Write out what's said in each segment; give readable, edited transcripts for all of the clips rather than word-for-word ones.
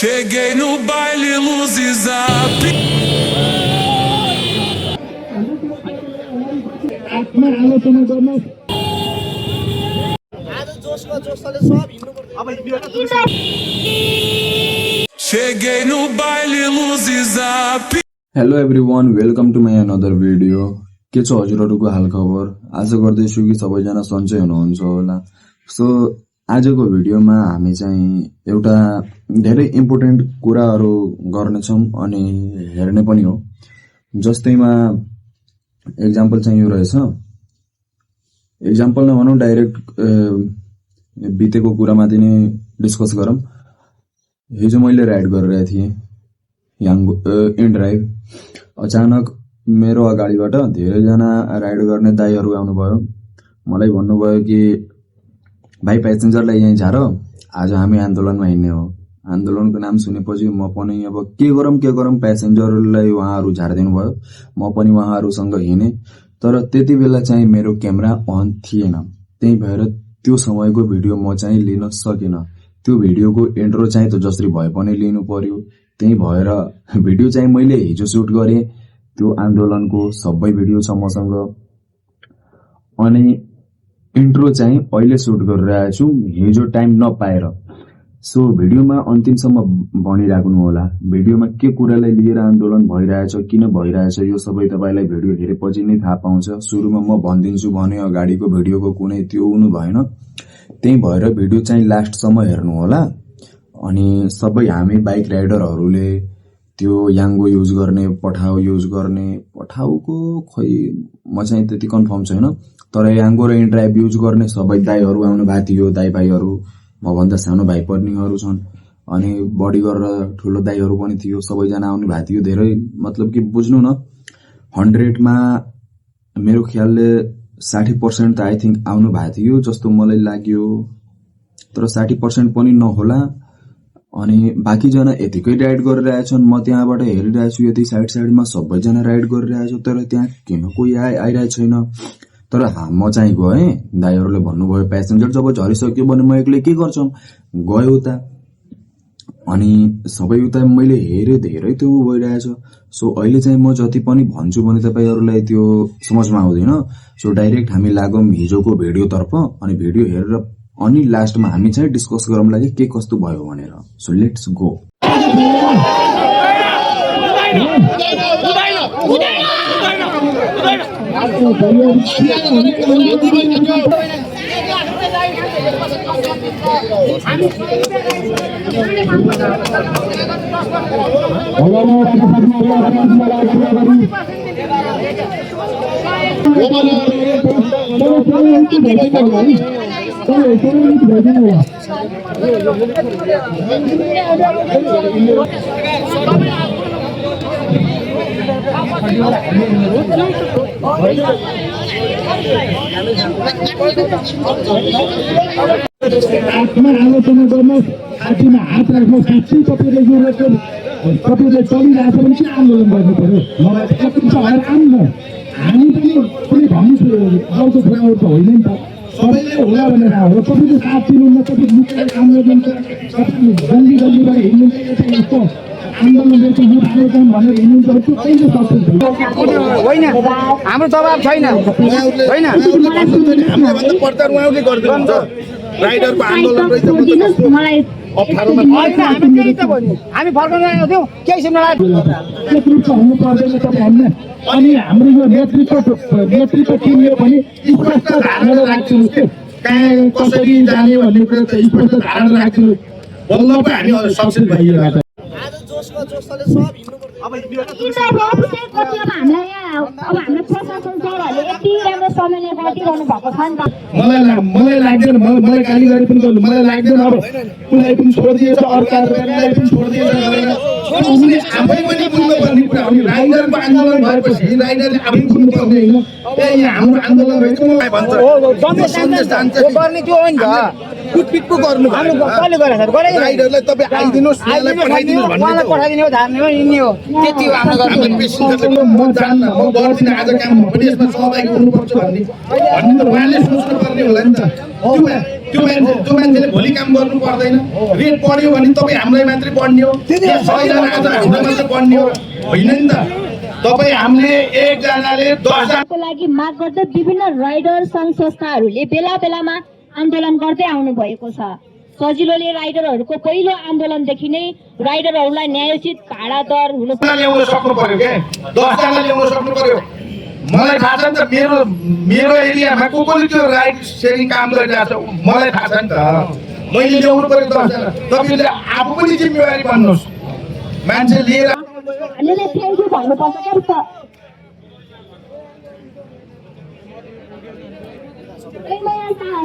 Cheguei no baile, luzes a आत्मा आलोचना गर्न Cheguei no baile, luzes a hello everyone, welcome to my another video. के छ हजुरहरूको हालखबर? आशा गर्दैछु कि सबैजना सन्चै हुनुहुन्छ होला। सो आजको भिडियोमा हामी चाहिँ एउटा धेरै इम्पोर्टेन्ट कुराहरू गर्नेछौँ अनि हेर्ने पनि हो। जस्तैमा एक्जाम्पल चाहिँ यो रहेछ। एक्जाम्पल नभनौँ, डाइरेक्ट बितेको कुरामाथि नै डिस्कस गरौँ। हिजो मैले राइड गरिरहेको थिएँ इन ड्राइभ। अचानक मेरो अगाडिबाट धेरैजना राइड गर्ने दाइहरू आउनुभयो। मलाई भन्नुभयो कि भाइ प्यासेन्जरलाई यहीँ झार, आज हामी आन्दोलनमा हिँड्ने हो। आन्दोलनको नाम सुनेपछि म पनि अब के गरौँ प्यासेन्जरलाई उहाँहरू झारिदिनु भयो। म पनि उहाँहरूसँग हिँडेँ, तर त्यति बेला चाहिँ मेरो क्यामेरा अन थिएन। त्यही भएर त्यो समयको भिडियो म चाहिँ लिन सकिनँ। त्यो भिडियोको इन्ट्रो चाहिँ त जसरी भए पनि लिनु पर्यो। त्यही भएर भिडियो चाहिँ मैले हिजो सुट गरेँ। त्यो आन्दोलनको सबै भिडियो छ मसँग, अनि इन्ट्रो चाहिँ अहिले सुट गरिरहेको छु हिजो टाइम नपाएर। सो भिडियोमा अन्तिमसम्म भनिराख्नु होला। भिडियोमा के कुरालाई लिएर आन्दोलन भइरहेछ, किन भइरहेछ, यो सबै तपाईँलाई भिडियो हेरेपछि नै थाहा पाउँछ। सुरुमा म भनिदिन्छु भने अगाडिको भिडियोको कुनै त्यो हुनु भएन। त्यही भएर भिडियो चाहिँ लास्टसम्म हेर्नु होला। अनि सबै हामी बाइक राइडरहरूले त्यो याङ्गो युज गर्ने, पठाउ युज गर्ने, पठाउको खै म चाहिँ त्यति कन्फर्म छैन, तर याङ्गो र इनड्राइभ युज गर्ने सबै दाइहरू आउनु भएको थियो। दाइ भाइहरू, मभन्दा सानो भाइ पर्नेहरू छन्, अनि बडी गरेर ठुलो दाइहरू पनि थियो। सबैजना आउनु भएको थियो। धेरै मतलब कि बुझ्नु न, 100मा मेरो ख्यालले 60% त आई थिङ्क आउनु भएको थियो जस्तो मलाई लाग्यो, तर 60% पनि नहोला। अनि बाँकीजना यतिकै राइड गरिरहेछन्। म त्यहाँबाट हेरिरहेको छु, यति साइडमा सबैजना राइड गरिरहेछ, तर त्यहाँ किन कोही आइरहेको छैन। तर म चाहिँ गएँ। दाइहरूले भन्नुभयो प्यासेन्जर जब झरिसक्यो भने म एक्लै के गर्छौँ, गयो उता। अनि सबै उता मैले हेरेँ, धेरै त्यो भइरहेछ। सो अहिले चाहिँ म जति पनि भन्छु भने तपाईँहरूलाई त्यो समझमा आउँदैन। सो डाइरेक्ट हामी लागौँ हिजोको भिडियोतर्फ, अनि भिडियो हेरेर अनि लास्टमा हामी चाहिँ डिस्कस गरौँ लागि के कस्तो भयो भनेर। So let's go. आत्मा आलोचना गर्न, छातीमा हात राख्नु, साँच्चै तपाईँले यो रेकर्ड तपाईँले चलिरहेको छ भने किन आन्दोलन गर्नु पर्यो? मलाई पनि छ भएर आउनु न। हामी पनि कुनै भन्नु अर्को कुराहरू त होइन नि त, सबैले होला भनेर हो। तपाईँले साथ दिनुहुन्न, तपाईँ लुकेर काम गर्नुहुन्छ, तपाईँ गल्लीबाट हिँड्नुहुन्छ, यस्तो आन्दोलन गर्छ यो आन्दोलन भनेर हिँड्नुहुन्छ, त्यो कहिले सक्छ होइन? हाम्रो दबाब छैन, होइन? राइडरको आन्दोलन रहेछ। हामी फर्काउन आएको थियौँ, केही सुन्न हुनु पर्दैन तपाईँहरूले। अनि हाम्रो यो नेतृत्व टिमले पनि स्पष्ट धारणा राख्छौँ, कहाँ कसरी जाने भन्ने कुरा चाहिँ स्पष्ट धारणा राख्छौँ। बल्ल पो हामी सक्सेस भइरहेको छ। मलाई लाग्दैन, मलाई गाली गरे पनि गर्नु मलाई लाग्दैन। अब उसलाई पनि छोडिदिएछ, अर्कालाई पनि छोडिदिएछ। आफै पनि बुझ्नुपर्ने कुरा हो। राइडरको आन्दोलन भएपछि राइडरले आफै बुझ्नुपर्ने होइन। यहाँ हाम्रो आन्दोलन रहेछ भन्छ गर्ने त्यो हो नि त। कुटपिट पो गर्नु राइडरलाई तपाईँ आइदिनुहोस्, पठाइदिने हो, धार्ने हो, हिँड्ने हो, त्यति हो हाम्रो गर्ने। म जान्न, म गर्दिनँ आज काम, पनि यसमा सहभागी हुनुपर्छ भन्ने उहाँले सोच्नु पर्ने होला नि त। त्यो मान्छेले भोलि काम गर्नु पर्दैन रेट बढ्यो भने तपाईँ हामीलाई मात्रै बढ्ने हो 6 जना आज हामीलाई मात्रै बढ्ने हो होइन नि त तपाईँ हामीले एकजनाले 10 जना को लागि माग गर्दै विभिन्न राइडर सङ्घ संस्थाहरूले बेला बेलामा आन्दोलन गर्दै आउनु भएको छ। सजिलोले राइडरहरूको पहिलो आन्दोलनदेखि नै राइडरहरूलाई न्यायोचित भाडा दर हुनु ल्याउन सक्नु पर्यो के 10 जना ल्याउन सक्नु पर्यो। मलाई थाहा छ नि त मेरो एरियामा कोले त्यो राइड सेयरिङ काम गरिरहेको छ मलाई थाहा छ नि त मैले ल्याउनु पर्यो 10 जना। तपाईले आफू पनि जिम्मेवारी बन्नुहोस् मान्छे लिएर हामीले थ्याङ्क यू भन्नुपर्छ क्या त।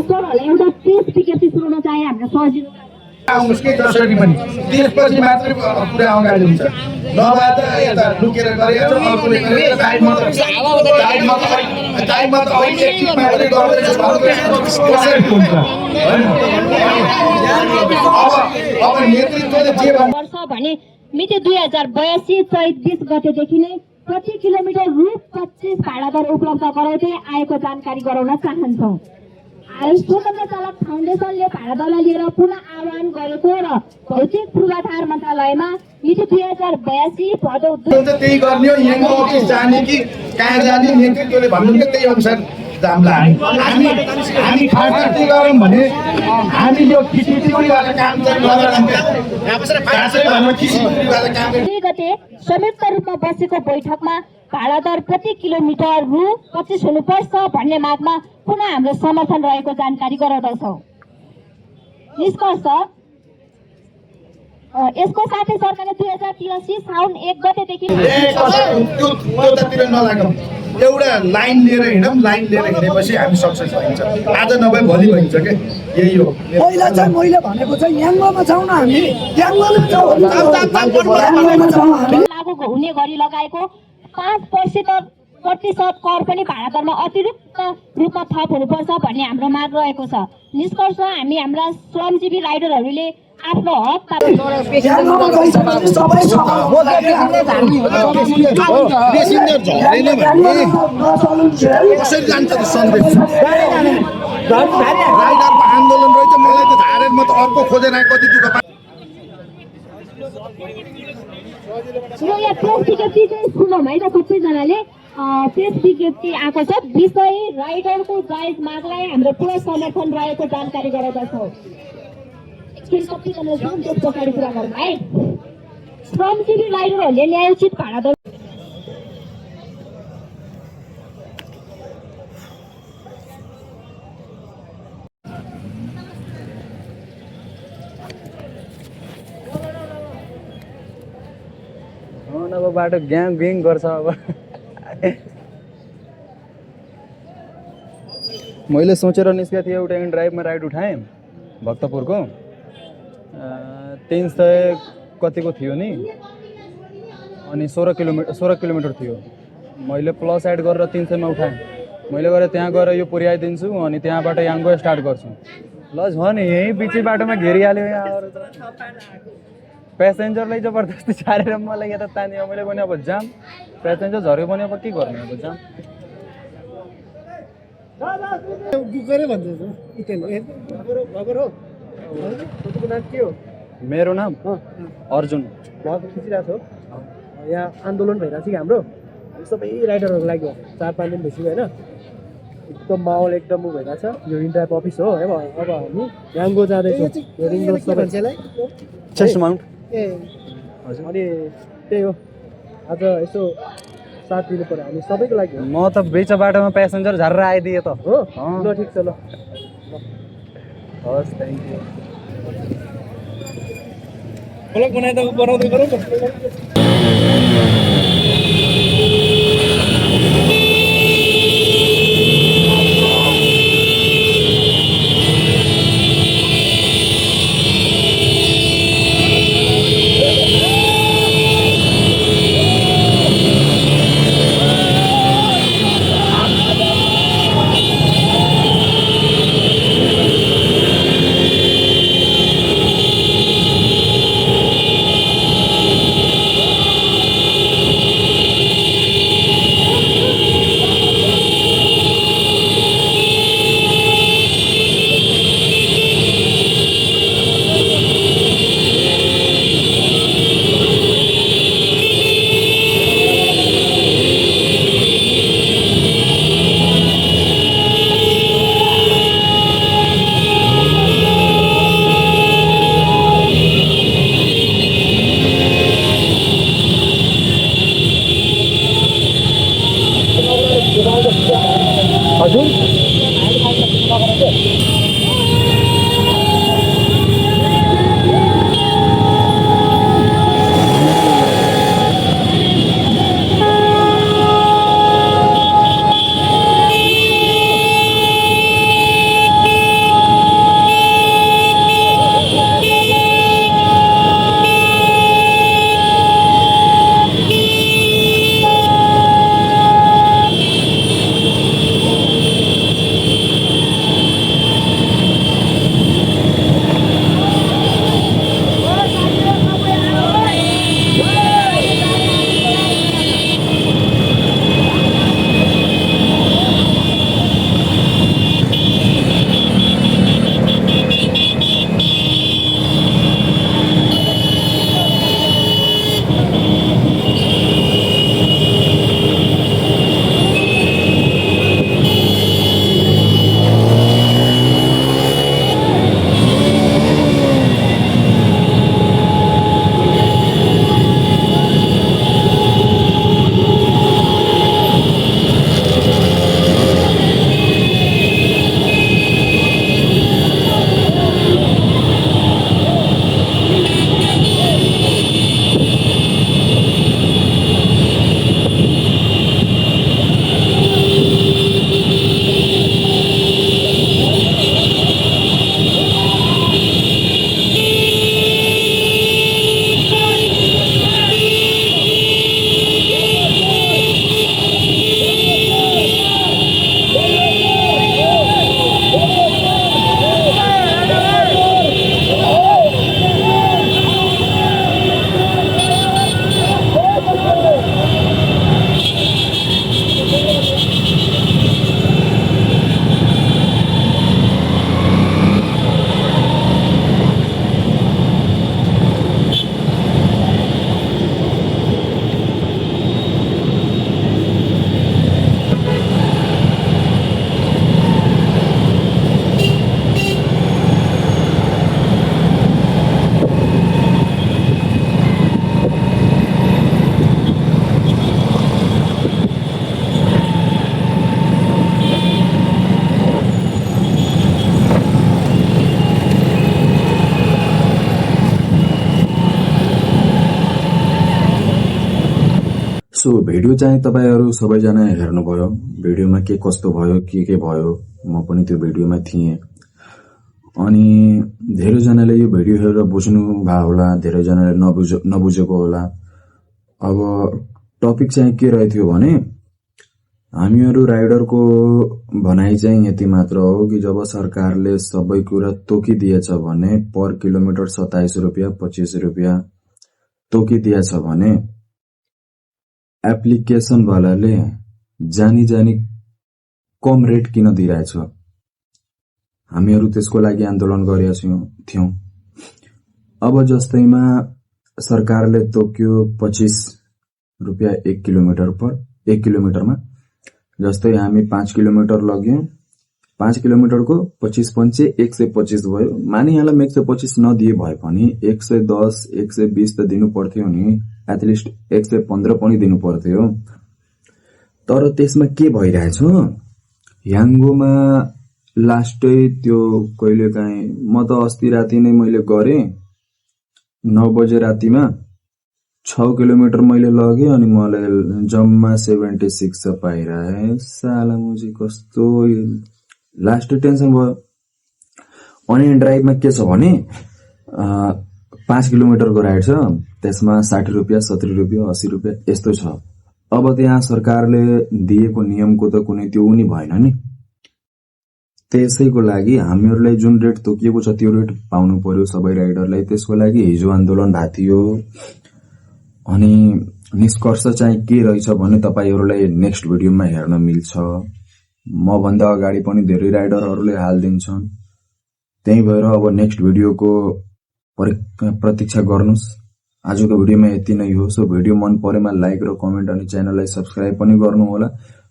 सरहरूलाई एउटा प्रेस विज्ञप्ति सुनाउन चाहे हाम्रो सजिलो आउनुहोस् कि जसरी पनि त्यसपछि मात्रै पुरा अगाडि हुन्छ नभए त यता लुकेर गरेर अर्कोले गरेर टाइममा त अहिले एकछिन मात्रै गर्दैछ कसरी हुन्छ अब नेतृत्वले जे वर्ष भने मिति 2082 चैत 20 गतेदेखि नै प्रति किलोमिटर रु 25 भाडा दर उपलब्ध गराउँदै आएको जानकारी गराउन चाहन्छौँ। स्वतन्त्र चालक फाउन्डेसनले भाडा दरलाई लिएर पुनः आह्वान गरेको र भौतिक पूर्वाधार मन्त्रालयमा मिति 2082 भदौ त्यही गर्ने हो यहाँ अफिस जाने कि कहाँ जाने नेतृत्वले भन्नुहुन्छ त्यही अनुसार जामला हामी खासै गरौँ भने हामी यो खिचिडीवाला काम चाहिँ गते संयुक्त रूपमा बसेको बैठकमा भाडा दर प्रति किलोमिटर रु 25 हुनुपर्छ भन्ने मागमा पुनः हाम्रो समर्थन रहेको जानकारी गराउँदछौँ। निष्कर्ष यसको साथै सरकारले 2083 साउन 1 गतेदेखि नलागौँ एउटा लाइन लिएर हिँडौँ लाइन लिएर हिँडेपछि हामी सक्सेस भइन्छ आज नभए भोलि भइन्छ के यही हो। पहिला चाहिँ मैले भनेको चाहिँ याङ्गोमा छौँ न हामी लागू हुने गरी लगाएको 5% कर पनि भाडा दरमा अतिरिक्त रूपमा थप हुनुपर्छ भन्ने हाम्रो माग रहेको छ। निष्कर्ष हामी हाम्रा श्रमजीवी राइडरहरूले आफ्नो हक कसरी जान्छ त सन्देश राइडरको आन्दोलन रहेछ मलाई त झारेर म त अर्को खोजेर कति दुःख यहाँ प्रेस विज्ञप्ति चाहिँ सुनौँ है त सबैजनाले। प्रेस विज्ञप्ति आएको छ विषय राइडरको जायज मागलाई हाम्रो पुरा समर्थन रहेको जानकारी गराउँदछौँ। त्यस पछाडि कुरा गरौँ है। श्रमजीवी राइडरहरूले न्यायोचित भाडा दर अब बाटो ग्याङ गर्छ। अब मैले सोचेर निस्केको थिएँ एउटा इन ड्राइभमा राइड उठाएँ भक्तपुरको 300 कतिको थियो नि अनि 16 किलोमिटर थियो। मैले प्लस एड गरेर 300 मा उठाएँ। मैले गएर त्यहाँ गएर यो पुर्याइदिन्छु अनि त्यहाँबाट याङ्गो स्टार्ट गर्छु ल झन् यहीँ बिचै बाटोमा घेरिहाल्यो यहाँ प्यासेन्जरलाई जबरजस्ती छाडेर मलाई यता तान्यो। मैले भने अब जाम प्यासेन्जर झऱ्यो भने अब के गर्ने अब जाम मेरो नाम अर्जुन खिचिरहेको छ यहाँ आन्दोलन भइरहेको छ कि हाम्रो सबै राइडरहरूको लागि 4-5 दिन भइसक्यो होइन एकदम माहौल एकदम भइरहेको छ। यो इन्टाइप अफिस हो अब हामी याङ्गो जाँदैछौँ रिङ रोड मान्छेलाई चेस्ट माउन्ट ए अनि त्यही हो आज यसो साथ दिनु पर्यो हामी सबैको लागि। म त बेच बाटोमा प्यासेन्जर झरेर आइदिएँ त हो ल ठिक छ ल हस् थ्याङ्क यू। बनाउँदै गरौँ सो भिडियो चाहिँ तपाईहरू सबैजना हेर्नुभयो। भिडियोमा के कस्तो भयो के भयो, म पनि त्यो भिडियोमा थिएँ। अनि धेरैजनाले यो भिडियो हेरेर बुझ्नु भयो होला, धेरैजनाले नबुझेको होला। अब टपिक चाहिँ के रहेथ्यो भने हामीहरू राइडरको भनाइ चाहिँ यति मात्र हो कि जब सरकारले सबै कुरा तोकिदिएछ भने पर किलोमिटर 27 रुपियाँ 25 रुपियाँ तोकिदिएछ भने एप्लिकेसन वालाले जानी कम रेट किन दिइरहेछ? हामीहरू त्यसको लागि आन्दोलन गरेका थियौं। अब जस्तैमा सरकारले तोक्यो 25 रुपियाँ 1 किलोमिटरमा, जस्तै हामी 5 किलोमिटर लग्यौं, 5 किलोमिटरको 25 पंचे 125 भयो। मानिहालौं 125 नदिए भए पनि 110 120 त दिनु पर्थ्यो नि, एटलिस्ट 115 पनि दिनु पर्थ्यो। तर त्यसमा के भइरहेछ, याङ्गोमा लास्टै त्यो कहिलेकाहीँ म त अस्ति राति नै मैले गरेँ 9 बजे रातिमा 6 किलोमिटर मैले लगेँ अनि मलाई जम्मा 76 पाइरहे। साला मुजी कस्तो लास्ट टेन्सन भयो। अनि ड्राइभमा के छ भने 5 किलोमिटरको राइड छ, त्यसमा 60 रुपियाँ 70 रुपियाँ 80 रुपियाँ यस्तो छ। अब त्यहाँ सरकारले दिएको नियमको त कुनै त्यो नि भएन नि। त्यसैको लागि हामीहरूलाई जुन रेट तोकिएको छ त्यो रेट पाउनु पर्यो सबै राइडरलाई। त्यसको लागि हिजो आन्दोलन भएको थियो। अनि निष्कर्ष चाहिँ के रहेछ भने तपाईहरूलाई नेक्स्ट भिडियोमा हेर्न मिल्छ। म भन्दा अगाडि पनि धेरै राइडरहरूले हालिदिन्छन्। त्यही भएर अब नेक्स्ट भिडियोको प्रतीक्षा गर्नुस्। आजको भिडियोमा यति नै हो। सो भिडियो मन परेमा लाइक र कमेन्ट अनि च्यानललाई सब्स्क्राइब पनि गर्नु होला।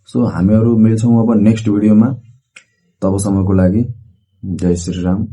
सो हामीहरू मिल्छौं अब नेक्स्ट भिडियोमा। तबसम्मको लागि जय श्री राम।